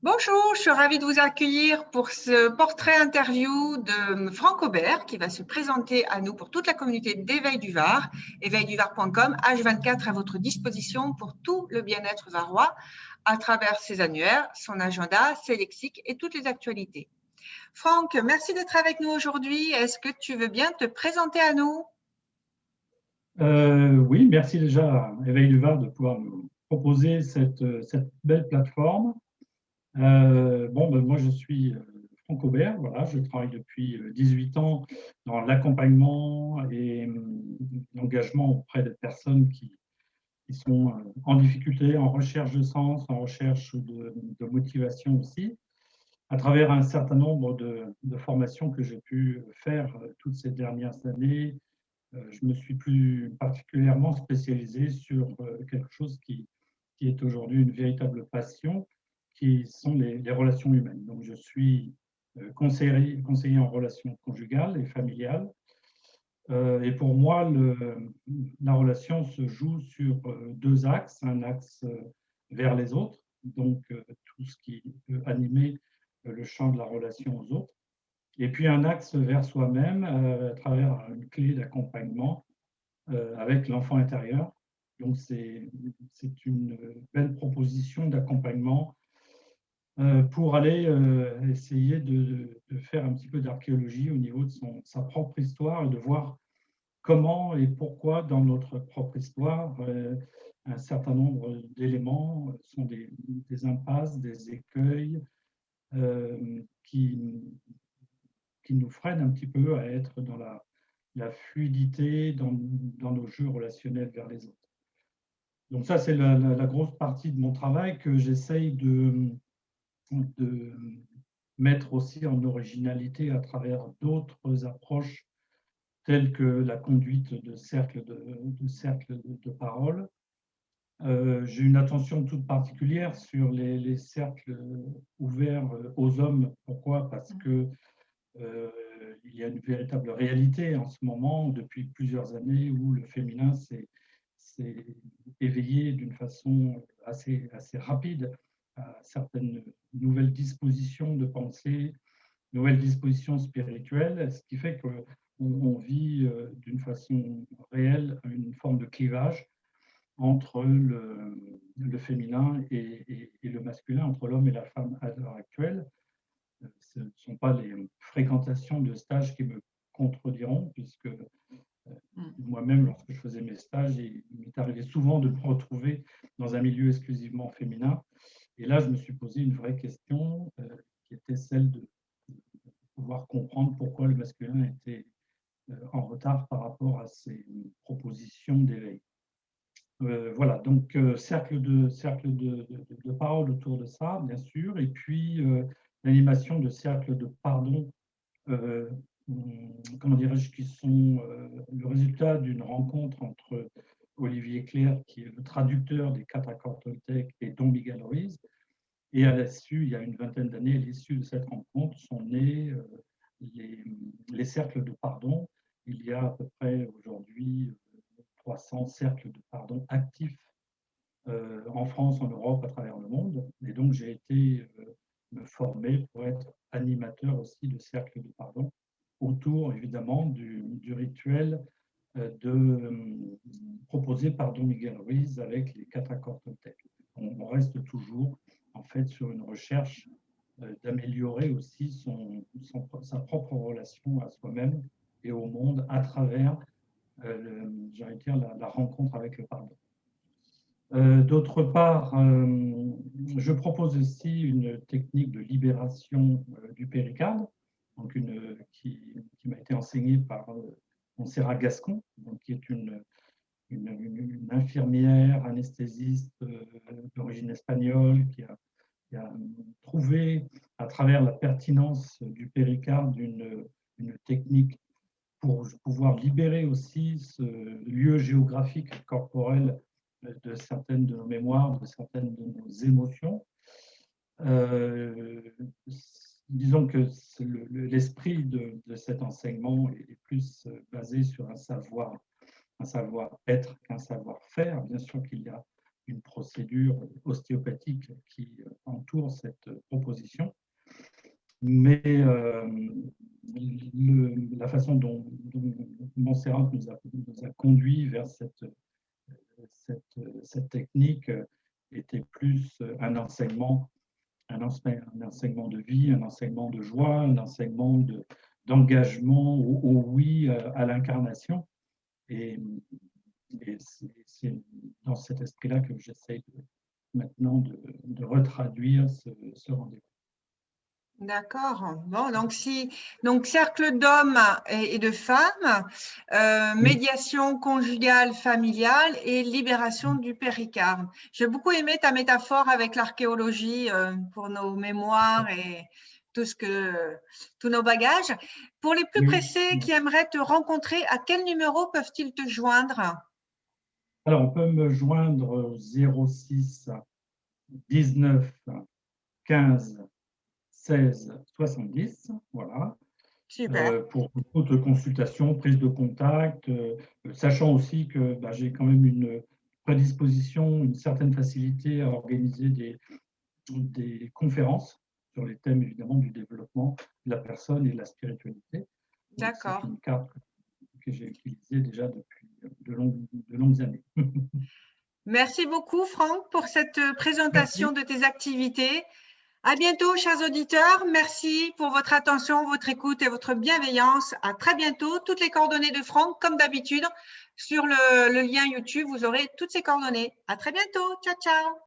Bonjour, je suis ravie de vous accueillir pour ce portrait interview de Franck Aubert qui va se présenter à nous pour toute la communauté d'Éveil du Var, éveilduvar.com, H24 à votre disposition pour tout le bien-être varois à travers ses annuaires, son agenda, ses lexiques et toutes les actualités. Franck, merci d'être avec nous aujourd'hui. Est-ce que tu veux bien te présenter à nous? Oui, merci déjà à Éveil du Var de pouvoir nous proposer cette belle plateforme. Moi, je suis Franck Aubert. Voilà, je travaille depuis 18 ans dans l'accompagnement et l'engagement auprès des personnes qui sont en difficulté, en recherche de sens, en recherche de motivation aussi, à travers un certain nombre de formations que j'ai pu faire toutes ces dernières années. Je me suis plus particulièrement spécialisé sur quelque chose qui est aujourd'hui une véritable passion, qui sont les relations humaines. Donc, je suis conseiller en relations conjugales et familiales. Et pour moi, la relation se joue sur deux axes. Un axe vers les autres, donc tout ce qui peut animer le champ de la relation aux autres. Et puis un axe vers soi-même à travers une clé d'accompagnement avec l'enfant intérieur. Donc c'est une belle proposition d'accompagnement pour aller essayer de faire un petit peu d'archéologie au niveau de sa propre histoire et de voir comment et pourquoi dans notre propre histoire un certain nombre d'éléments sont des impasses, des écueils qui nous freinent un petit peu à être dans la fluidité dans nos jeux relationnels vers les autres. Donc ça, c'est la grosse partie de mon travail que j'essaye de mettre aussi en originalité à travers d'autres approches telles que la conduite de cercles de parole. J'ai une attention toute particulière sur les cercles ouverts aux hommes. Pourquoi? Parce que il y a une véritable réalité en ce moment, depuis plusieurs années, où le féminin s'est éveillé d'une façon assez rapide à certaines nouvelles dispositions de pensée, nouvelles dispositions spirituelles, ce qui fait qu'on vit d'une façon réelle une forme de clivage entre le féminin et le masculin, entre l'homme et la femme à l'heure actuelle. Ce ne sont pas les fréquentations de stages qui me contrediront, puisque moi-même, lorsque je faisais mes stages, il m'est arrivé souvent de me retrouver dans un milieu exclusivement féminin. Et là, je me suis posé une vraie question qui était celle de pouvoir comprendre pourquoi le masculin était en retard par rapport à ces propositions d'éveil. Voilà, donc cercle de parole autour de ça, bien sûr, et puis l'animation de cercles de pardon, euh, comment dirais-je, qui sont le résultat d'une rencontre entre Olivier Clerc, qui est le traducteur des 4 accords Toltec, et Don Miguel Ruiz. Et à l'issue, il y a une vingtaine d'années, à l'issue de cette rencontre, sont nés les cercles de pardon. Il y a à peu près aujourd'hui 300 cercles de pardon actifs en France, en Europe, à travers le monde. Et donc, j'ai été me former pour être animateur aussi de cercles de pardon autour, évidemment, du rituel proposé par Don Miguel Ruiz avec les 4 accords Toltec. On reste toujours, en fait, sur une recherche d'améliorer aussi sa propre relation à soi-même et au monde à travers, la rencontre avec le pardon. D'autre part, je propose aussi une technique de libération du péricarde, donc qui m'a été enseignée par Montserrat Gascon, donc qui est une infirmière anesthésiste d'origine espagnole qui a trouvé à travers la pertinence du péricarde une technique pour pouvoir libérer aussi ce lieu géographique corporel de certaines de nos mémoires, de certaines de nos émotions. Euh, Disons que l'esprit de cet enseignement est plus basé sur un savoir-être qu'un savoir-faire. Bien sûr qu'il y a une procédure ostéopathique qui entoure cette proposition. Mais la façon dont Montserrat nous a conduit vers cette technique était plus un enseignement de vie, un enseignement de joie, un enseignement d'engagement au oui à l'incarnation. Et c'est dans cet esprit-là que j'essaie maintenant de retraduire ce rendez-vous. D'accord. Bon, donc cercle d'hommes et de femmes, médiation conjugale, familiale et libération du péricarde. J'ai beaucoup aimé ta métaphore avec l'archéologie pour nos mémoires et tous nos bagages. Pour les plus pressés qui aimeraient te rencontrer, à quel numéro peuvent-ils te joindre? Alors, on peut me joindre au 06 19 15 16 70, voilà. Super. Pour toute consultation, prise de contact, sachant aussi que j'ai quand même une prédisposition, une certaine facilité à organiser des conférences sur les thèmes évidemment du développement de la personne et de la spiritualité. D'accord. C'est une carte que j'ai utilisée déjà depuis de longues années. Merci beaucoup, Franck, pour cette présentation de tes activités. À bientôt, chers auditeurs. Merci pour votre attention, votre écoute et votre bienveillance. À très bientôt. Toutes les coordonnées de Franck, comme d'habitude, sur le lien YouTube, vous aurez toutes ces coordonnées. À très bientôt. Ciao, ciao.